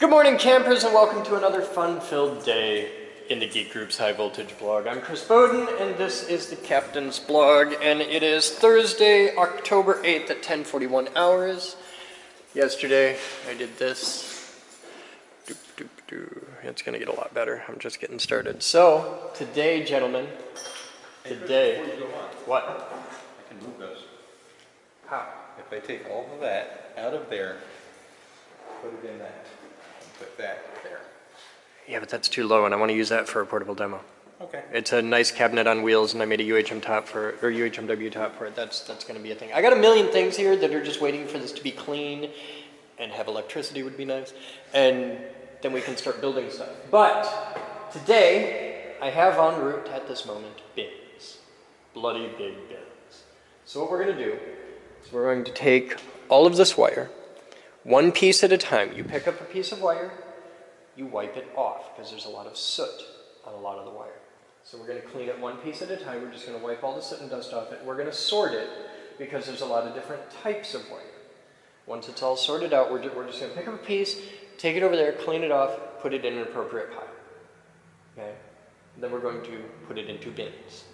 Good morning, campers, and welcome to another fun-filled day in the Geek Group's High Voltage blog. I'm Chris Boden, and this is the Captain's blog, and it is Thursday, October 8th at 10:41 hours. Yesterday, I did this. It's going to get a lot better. I'm just getting started. So, today, gentlemen, today... Hey, Chris, before you go on, what? I can move those. How? If I take all of that out of there, put it in that, and put that there. Yeah, but that's too low, and I want to use that for a portable demo. Okay. It's a nice cabinet on wheels, and I made a UHM top for it, or UHMW top for it. That's going to be a thing. I got a million things here that are just waiting for this to be clean, and have electricity would be nice, and then we can start building stuff. But today, I have en route at this moment bins, bloody big bins. So what we're going to do is we're going to take all of this wire, one piece at a time. You pick up a piece of wire, you wipe it off, because there's a lot of soot on a lot of the wire. So we're going to clean it one piece at a time. We're just going to wipe all the soot and dust off it. We're going to sort it, because there's a lot of different types of wire. Once it's all sorted out, we're just going to pick up a piece, take it over there, clean it off, put it in an appropriate pile. Okay? Then we're going to put it into bins.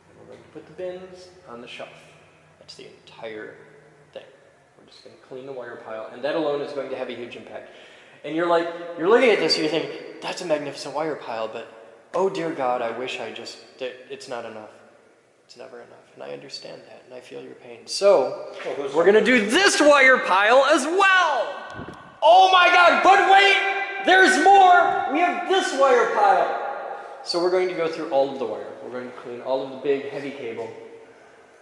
And we're going to put the bins on the shelf. That's the entire thing. We're just going to clean the wire pile, and that alone is going to have a huge impact. And you're looking at this, and you're thinking, that's a magnificent wire pile, but oh dear God, I wish it's not enough. It's never enough. And I understand that, and I feel your pain. So, we're going to do this wire pile as well! Oh my God, but wait! There's more! We have this wire pile! So we're going to go through all of the wire. We're going to clean all of the big, heavy cable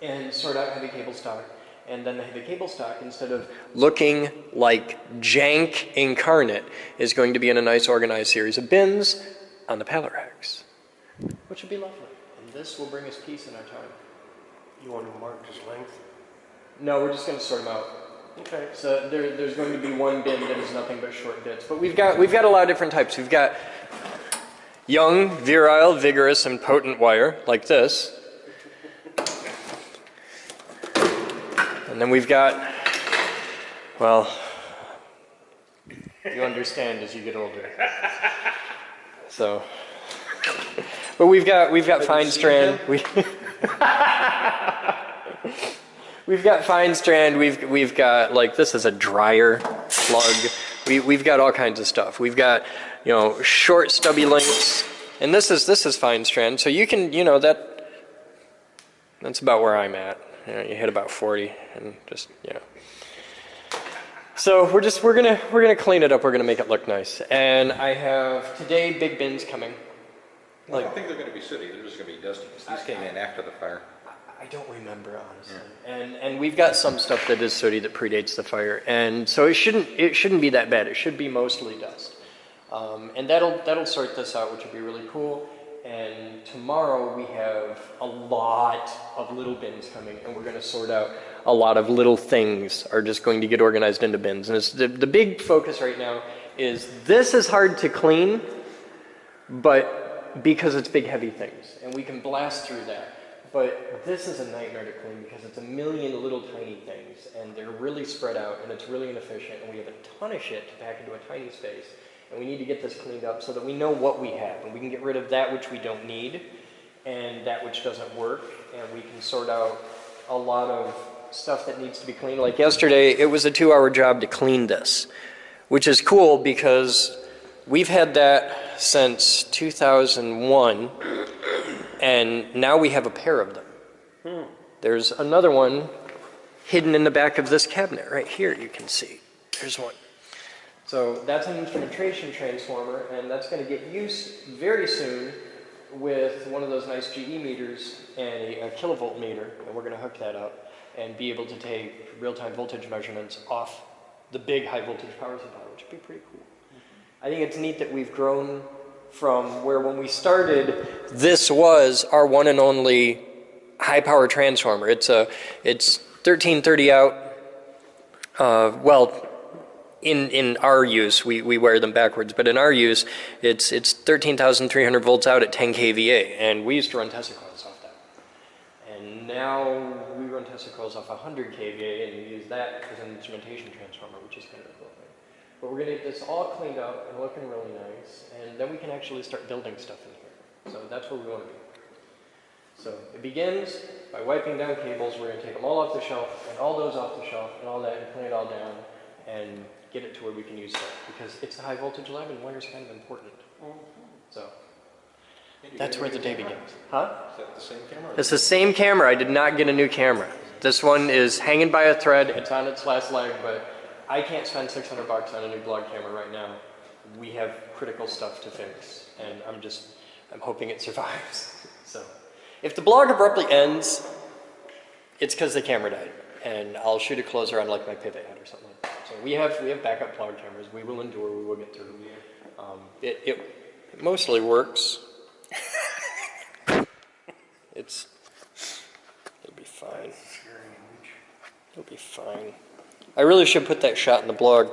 and sort out heavy cable stock. And then the heavy cable stock, instead of looking like jank incarnate, is going to be in a nice organized series of bins on the pallet racks, which would be lovely. And this will bring us peace in our time. You want to mark his length? No, we're just going to sort them out. Okay. So there's going to be one bin that is nothing but short bits. But we've got a lot of different types. We've got young, virile, vigorous, and potent wire, like this. And then we've got, well, you understand as you get older. So, but we've got fine strand. We've got fine strand. We've got, like, this is a dryer plug. We've got all kinds of stuff. We've got, short stubby links, and this is fine strand. So you can, that's about where I'm at. You hit about 40, and just, So we're gonna clean it up. We're gonna make it look nice. And I have today big bins coming. I don't think they're going to be sooty. They're just going to be dusty. These came in after the fire. I don't remember, honestly. Yeah. And we've got some stuff that is sooty that predates the fire, and so it shouldn't be that bad. It should be mostly dust, and that'll sort this out, which would be really cool. And tomorrow we have a lot of little bins coming, and we're going to sort out a lot of little things are just going to get organized into bins. And it's the big focus right now is this is hard to clean, but because it's big heavy things, and we can blast through that. But this is a nightmare to clean because it's a million little tiny things, and they're really spread out, and it's really inefficient, and we have a ton of shit to pack into a tiny space. And we need to get this cleaned up so that we know what we have, and we can get rid of that which we don't need and that which doesn't work, and we can sort out a lot of stuff that needs to be cleaned. Like yesterday, it was a 2-hour job to clean this, which is cool because we've had that since 2001, and now we have a pair of them. There's another one hidden in the back of this cabinet right here, you can see. There's one. So that's an instrumentation transformer, and that's going to get used very soon with one of those nice GE meters and a kilovolt meter, and we're going to hook that up and be able to take real-time voltage measurements off the big high-voltage power supply, which would be pretty cool. I think it's neat that we've grown from where when we started, this was our one and only high-power transformer. It's 1330 out, in our use, we wire them backwards, but in our use, it's 13,300 volts out at 10 kVA, and we used to run Tesla coils off that. And now we run Tesla coils off 100 kVA, and we use that as an instrumentation transformer, which is kind of a cool thing. But we're gonna get this all cleaned up and looking really nice, and then we can actually start building stuff in here. So that's where we want to be. So it begins by wiping down cables. We're going to take them all off the shelf, and all those off the shelf, and all that, and clean it all down, and get it to where we can use stuff. Because it's a high voltage lab, and wire's kind of important. So that's where the day begins. Huh? Is that the same camera? It's the same camera. I did not get a new camera. This one is hanging by a thread. It's on its last leg, but I can't spend $600 on a new blog camera right now. We have critical stuff to fix, and I'm hoping it survives. So, if the blog abruptly ends, it's because the camera died, and I'll shoot a closer on like my pivot head or something like that. So we have backup blog cameras. We will endure. We will get through. It mostly works. It'll be fine. It'll be fine. I really should put that shot in the blog.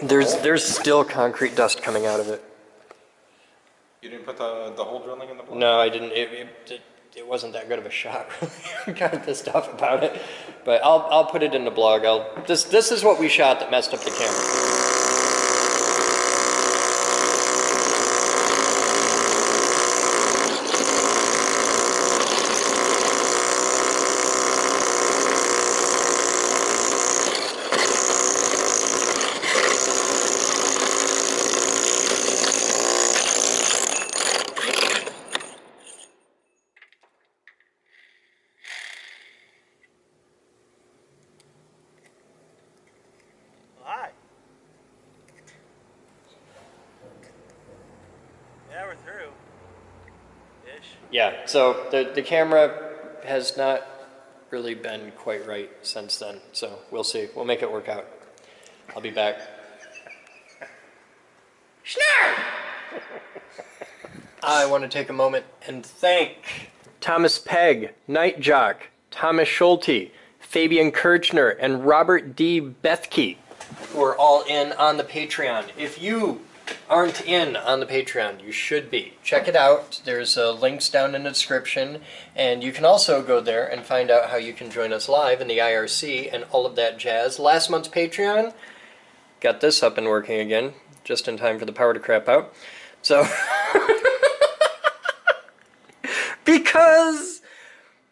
There's still concrete dust coming out of it. You didn't put the hole drilling in the blog? No, I didn't. It wasn't that good of a shot. I'm kind of pissed off about it. But I'll put it in the blog. This is what we shot that messed up the camera. Hi. Yeah, we're through. Ish. Yeah, so the camera has not really been quite right since then. So we'll see. We'll make it work out. I'll be back. Schnarr! I want to take a moment and thank Thomas Pegg, Night Jock, Thomas Schulte, Fabian Kirchner, and Robert D. Bethke, who are all in on the Patreon. If you aren't in on the Patreon, you should be. Check it out. There's links down in the description, and you can also go there and find out how you can join us live in the IRC and all of that jazz. Last month's Patreon got this up and working again, just in time for the power to crap out. So, because,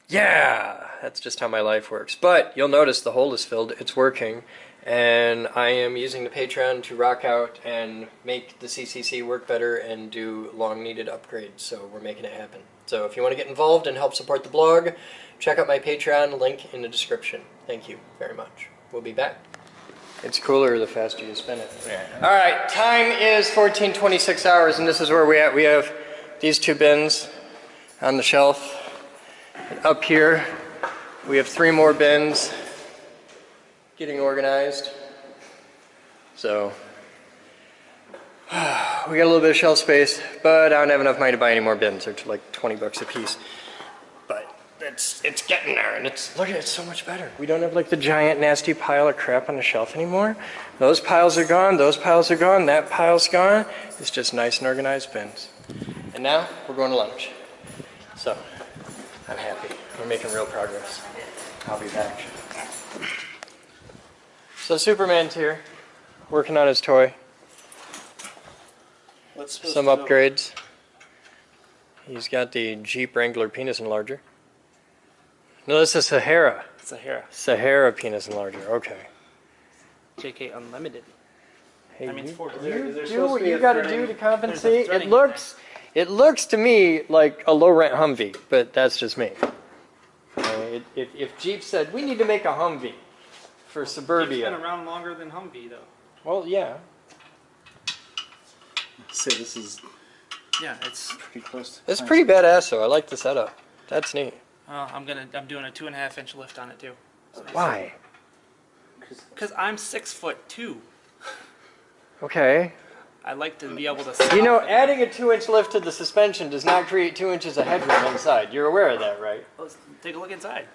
yeah, that's just how my life works. But you'll notice the hole is filled. It's working. And I am using the Patreon to rock out and make the CCC work better and do long-needed upgrades. So we're making it happen. So if you want to get involved and help support the blog, check out my Patreon, link in the description. Thank you very much. We'll be back. It's cooler the faster you spin it. Yeah. All right, time is 14:26 hours, and this is where we're at. We have these two bins on the shelf. And up here, we have 3 more bins getting organized. So we got a little bit of shelf space, but I don't have enough money to buy any more bins. They're like 20 bucks a piece. But it's getting there, and look at it, it's so much better. We don't have like the giant nasty pile of crap on the shelf anymore. Those piles are gone, those piles are gone, that pile's gone. It's just nice and organized bins. And now we're going to lunch. So I'm happy. We're making real progress. I'll be back. So Superman's here, working on his toy. Some upgrades. He's got the Jeep Wrangler penis enlarger. No, this is Sahara. Sahara. Sahara penis enlarger, okay. JK Unlimited. Hey, I mean, you, for- you there's do what you gotta do to compensate. threading It looks to me like a low-rent Humvee, but that's just me. If Jeep said, we need to make a Humvee for suburbia. It's been around longer than Humvee, though. Well, yeah. So this is Yeah, it's. pretty close to It's pretty badass, though. I like the setup. That's neat. I'm doing a 2.5-inch lift on it too. Why? Because I'm 6'2". Okay. I like to be able to. You know, stop it. adding a 2-inch lift to the suspension does not create 2 inches of headroom inside. You're aware of that, right? Let's take a look inside.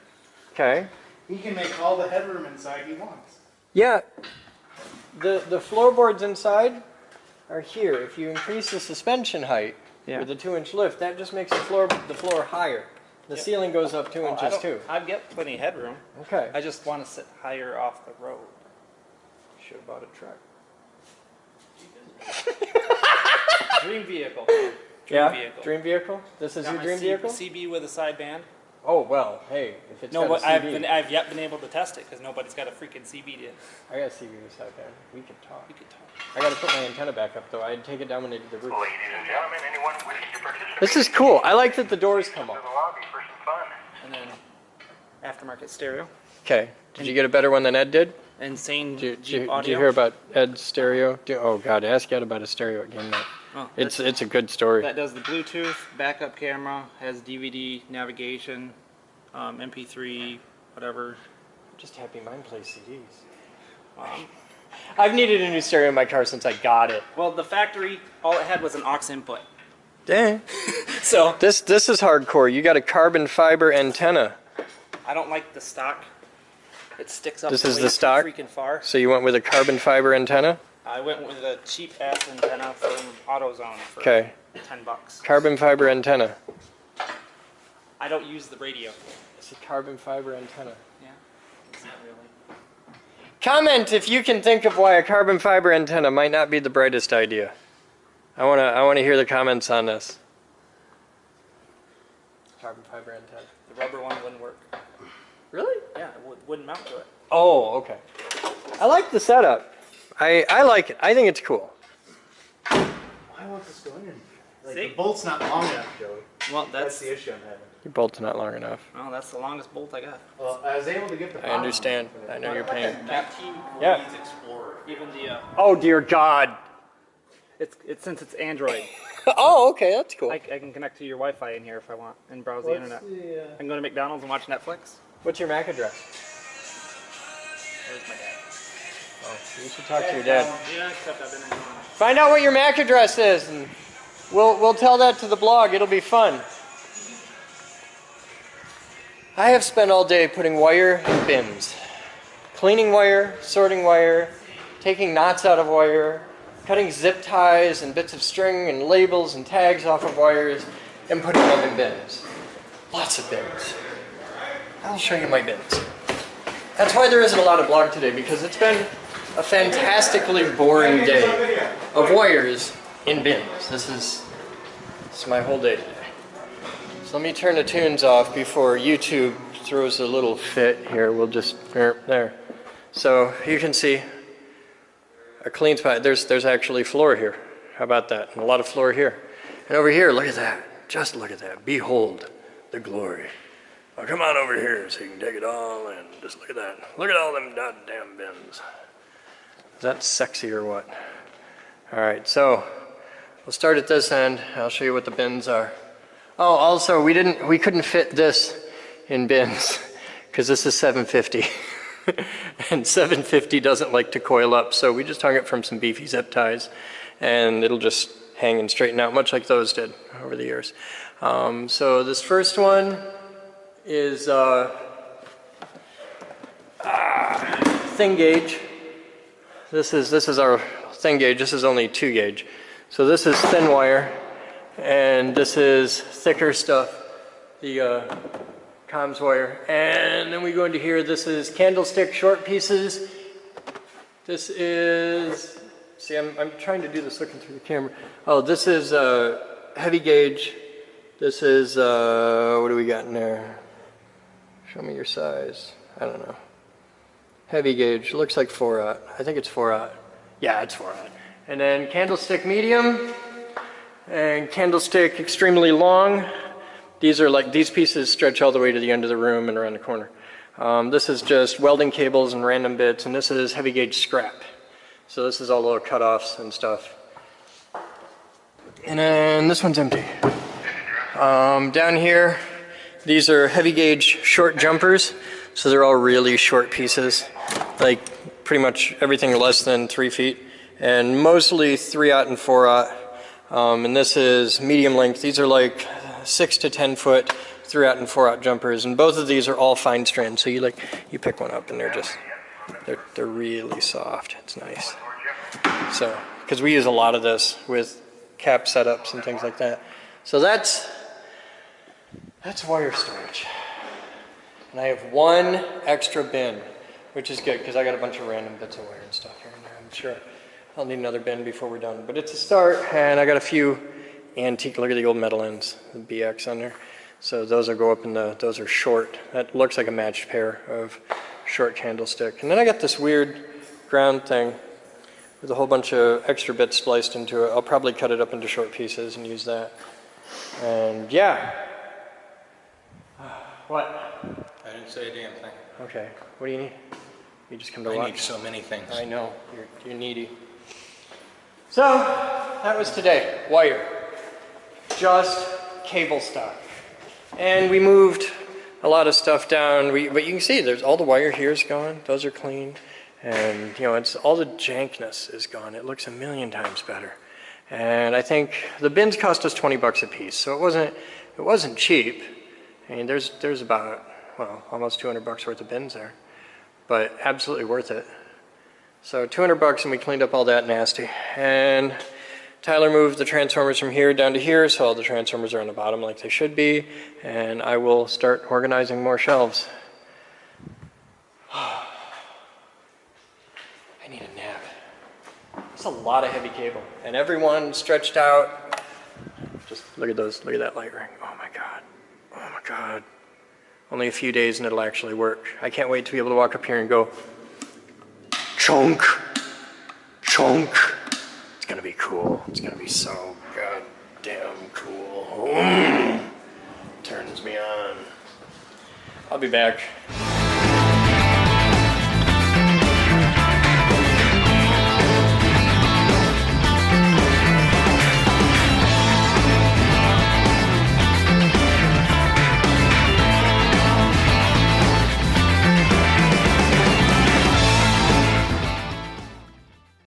Okay. He can make all the headroom inside he wants. Yeah. The floorboards inside are here. If you increase the suspension height with a 2-inch lift, that just makes the floor higher. The ceiling goes up 2 inches too. I've got plenty of headroom. Okay. I just want to sit higher off the road. Should have bought a truck. Dream vehicle. Dream vehicle? This is Got your my dream vehicle? CB with a side band. Oh, well, hey, if it's No, got but a CB. I've yet been able to test it because nobody's got a freaking CB to. I got a CB with side band. We can talk. We could talk. I got to put my antenna back up, though. I'd take it down when they did the roof. Ladies and gentlemen, anyone wishing to participate? This is cool. I like that the doors come To up. the lobby for some fun. And then aftermarket stereo. Okay. Did you get a better one than Ed did? Insane Did Jeep you audio. hear about Ed's stereo? Oh, God. Ask Ed about a stereo at game night. Oh, It's a good story. that does the Bluetooth, backup camera, has DVD, navigation, MP3, whatever. Just happy mine plays CDs. Um, I've needed a new stereo in my car since I got it. well, the factory, all it had was an aux input. Dang. So This is hardcore. You got a carbon fiber antenna. I don't like the stock. It sticks up This way is the too stock? freaking far. So you went with a carbon fiber antenna? I went with a cheap ass antenna from AutoZone for Okay. $10. Carbon fiber antenna. I don't use the radio. It's a carbon fiber antenna. Yeah, it's not really. Comment if you can think of why a carbon fiber antenna might not be the brightest idea. I wanna hear the comments on this. Carbon fiber antenna. The rubber one wouldn't work. Really? Yeah, it wouldn't mount to it. Oh, okay. I like the setup. I like it. I think it's cool. Why won't this go in? Like, See? the bolt's not long enough, Joey. Well, That's the issue I'm having. Your bolt's not long enough. Well, that's the longest bolt I got. Well, I was able to get the I understand. I know your pain. 19 Yeah. Breeze Explorer. Even the Oh dear God. it's since it's Android, Oh, okay, that's cool. I can connect to your Wi-Fi in here if I want and browse the internet. I can go to McDonald's and watch Netflix. What's your MAC address? There's my dad. Oh, you should talk to your dad. Yeah, except I've been in one. Find out what your MAC address is, and we'll tell that to the blog. It'll be fun. I have spent all day putting wire in bins. Cleaning wire, sorting wire, taking knots out of wire, cutting zip ties and bits of string and labels and tags off of wires, and putting them in bins. Lots of bins. I'll show you my bins. That's why there isn't a lot of blog today, because it's been a fantastically boring day of wires in bins. This is my whole day today. So let me turn the tunes off before YouTube throws a little fit here. We'll just, there. So you can see a clean spot. There's actually floor here. How about that? And a lot of floor here. And over here, look at that. Just look at that. Behold the glory. Now come on over here so you can take it all in. Just look at that. Look at all them goddamn bins. Is that sexy or what? All right, so we'll start at this end. I'll show you what the bins are. Oh, also we couldn't fit this in bins because this is 750. And 750 doesn't like to coil up, so we just hung it from some beefy zip ties, and it'll just hang and straighten out, much like those did over the years. So this first one is thin gauge. This is our thin gauge. This is only 2 gauge. So this is thin wire, and this is thicker stuff, the comms wire. And then we go into here. This is candlestick short pieces. This is, see, I'm trying to do this looking through the camera. Oh, this is heavy gauge. This is, what do we got in there? Show me your size. I don't know. Heavy gauge, looks like 4/0. I think it's 4/0. Yeah, it's 4/0. And then candlestick medium and candlestick extremely long. These are like, these pieces stretch all the way to the end of the room and around the corner. This is just welding cables and random bits, and this is heavy gauge scrap. So this is all little cutoffs and stuff. And then this one's empty. Down here, these are heavy gauge short jumpers. So they're all really short pieces, like pretty much everything less than 3 feet, and mostly 3/0 and 4/0. And this is medium length. These are like 6 to 10 foot 3/0 and 4/0 jumpers, and both of these are all fine strand. So you pick one up and they're really soft. It's nice. So because we use a lot of this with cap setups and things like that. So that's wire storage. And I have one extra bin which is good because I got a bunch of random bits of wire and stuff here and there. I'm sure I'll need another bin before we're done, but it's a start. And I got a few antique, look at the old metal ends, the BX on there. So those will go up in the, those are short. That looks like a matched pair of short candlestick. And then I got this weird ground thing with a whole bunch of extra bits spliced into it. I'll probably cut it up into short pieces and use that. And yeah. What? I didn't say a damn thing. Okay. What do you need? You just come to I watch? need so many things. I know. You're needy. So, that was today. Wire. Just cable stuff. And we moved a lot of stuff down. But you can see there's all the wire here is gone. Those are clean. And, you know, it's all the jankness is gone. It looks a million times better. And I think the bins cost us 20 bucks a piece. So it wasn't cheap. I mean, there's about, well, almost 200 bucks worth of bins there. But absolutely worth it. So 200 bucks and we cleaned up all that nasty. And Tyler moved the transformers from here down to here, so all the transformers are on the bottom like they should be. And I will start organizing more shelves. I need a nap. That's a lot of heavy cable. And everyone stretched out. Just look at those, look at that light ring. Oh my God. Oh my God. Only a few days and it'll actually work. I can't wait to be able to walk up here and go, chunk, chunk. It's gonna be cool. It's gonna be so goddamn cool. Turns me on. I'll be back.